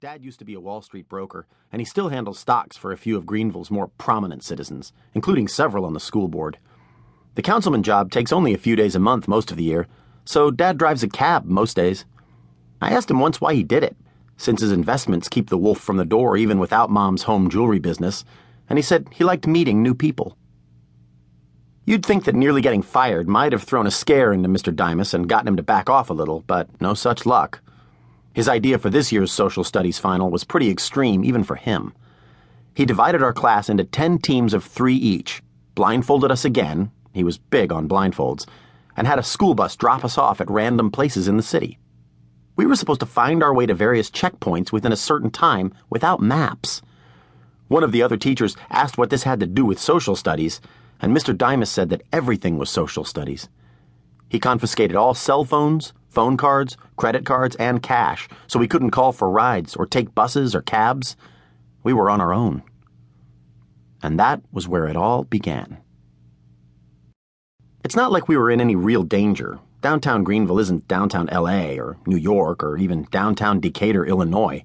Dad used to be a Wall Street broker, and he still handles stocks for a few of Greenville's more prominent citizens, including several on the school board. The councilman job takes only a few days a month most of the year, so Dad drives a cab most days. I asked him once why he did it, since his investments keep the wolf from the door even without Mom's home jewelry business, and he said he liked meeting new people. You'd think that nearly getting fired might have thrown a scare into Mr. Dimas and gotten him to back off a little, but no such luck. His idea for this year's social studies final was pretty extreme even for him. He divided our class into 10 teams of 3 each, blindfolded us again, he was big on blindfolds, and had a school bus drop us off at random places in the city. We were supposed to find our way to various checkpoints within a certain time without maps. One of the other teachers asked what this had to do with social studies, and Mr. Dimas said that everything was social studies. He confiscated all cell phones, phone cards, credit cards, and cash, so we couldn't call for rides or take buses or cabs. We were on our own. And that was where it all began. It's not like we were in any real danger. Downtown Greenville isn't downtown LA or New York or even downtown Decatur, Illinois.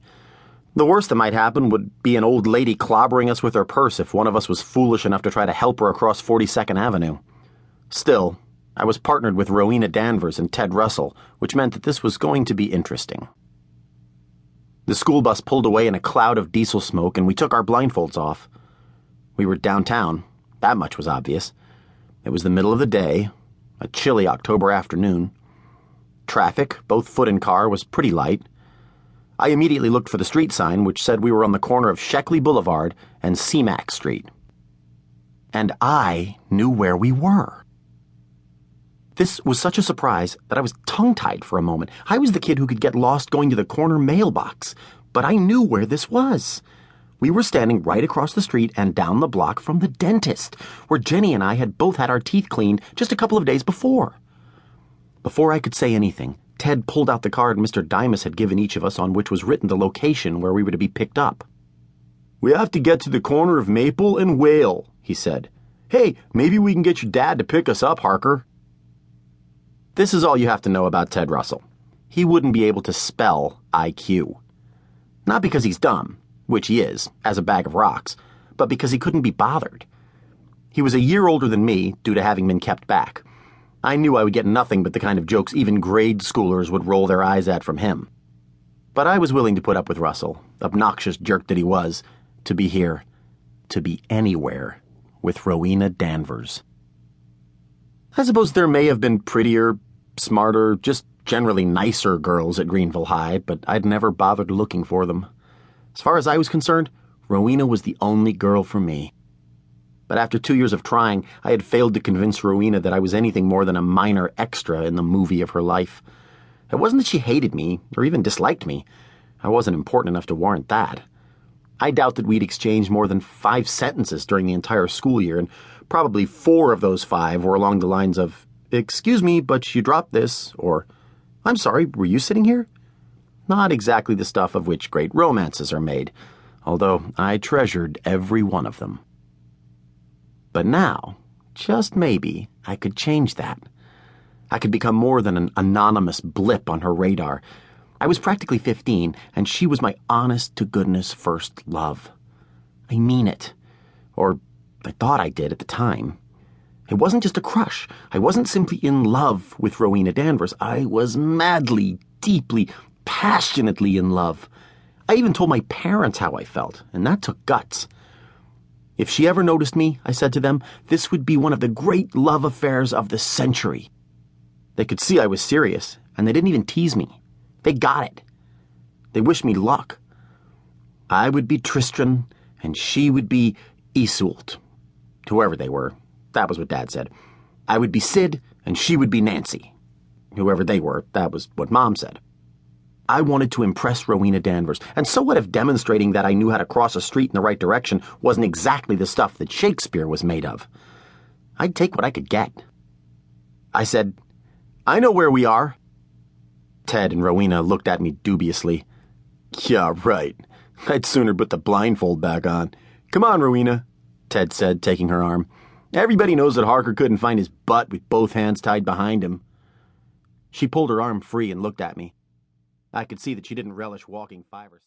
The worst that might happen would be an old lady clobbering us with her purse if one of us was foolish enough to try to help her across 42nd Avenue. Still, I was partnered with Rowena Danvers and Ted Russell, which meant that this was going to be interesting. The school bus pulled away in a cloud of diesel smoke, and we took our blindfolds off. We were downtown. That much was obvious. It was the middle of the day, a chilly October afternoon. Traffic, both foot and car, was pretty light. I immediately looked for the street sign, which said we were on the corner of Sheckley Boulevard and Seamac Street. And I knew where we were. This was such a surprise that I was tongue-tied for a moment. I was the kid who could get lost going to the corner mailbox, but I knew where this was. We were standing right across the street and down the block from the dentist, where Jenny and I had both had our teeth cleaned just a couple of days before. Before I could say anything, Ted pulled out the card Mr. Dimas had given each of us on which was written the location where we were to be picked up. "We have to get to the corner of Maple and Whale," he said. "Hey, maybe we can get your dad to pick us up, Harker." This is all you have to know about Ted Russell. He wouldn't be able to spell IQ. Not because he's dumb, which he is, as a bag of rocks, but because he couldn't be bothered. He was a year older than me due to having been kept back. I knew I would get nothing but the kind of jokes even grade schoolers would roll their eyes at from him. But I was willing to put up with Russell, obnoxious jerk that he was, to be here, to be anywhere, with Rowena Danvers. I suppose there may have been prettier, smarter, just generally nicer girls at Greenville High, but I'd never bothered looking for them. As far as I was concerned, Rowena was the only girl for me. But after 2 years of trying, I had failed to convince Rowena that I was anything more than a minor extra in the movie of her life. It wasn't that she hated me, or even disliked me. I wasn't important enough to warrant that. I doubt that we'd exchanged more than 5 sentences during the entire school year, and probably 4 of those 5 were along the lines of, "Excuse me, but you dropped this," or, "I'm sorry, were you sitting here?" Not exactly the stuff of which great romances are made, although I treasured every one of them. But now, just maybe, I could change that. I could become more than an anonymous blip on her radar. I was practically 15, and she was my honest-to-goodness first love. I mean it. Or I thought I did at the time. It wasn't just a crush. I wasn't simply in love with Rowena Danvers. I was madly, deeply, passionately in love. I even told my parents how I felt, and that took guts. If she ever noticed me, I said to them, this would be one of the great love affairs of the century. They could see I was serious, and they didn't even tease me. They got it. They wished me luck. I would be Tristan, and she would be Iseult. Whoever they were. That was what Dad said. I would be Sid, and she would be Nancy. Whoever they were, that was what Mom said. I wanted to impress Rowena Danvers, and so what if demonstrating that I knew how to cross a street in the right direction wasn't exactly the stuff that Shakespeare was made of? I'd take what I could get. I said, "I know where we are." Ted and Rowena looked at me dubiously. "Yeah, right. I'd sooner put the blindfold back on. Come on, Rowena," Ted said, taking her arm. "Everybody knows that Harker couldn't find his butt with both hands tied behind him." She pulled her arm free and looked at me. I could see that she didn't relish walking 5 or 6.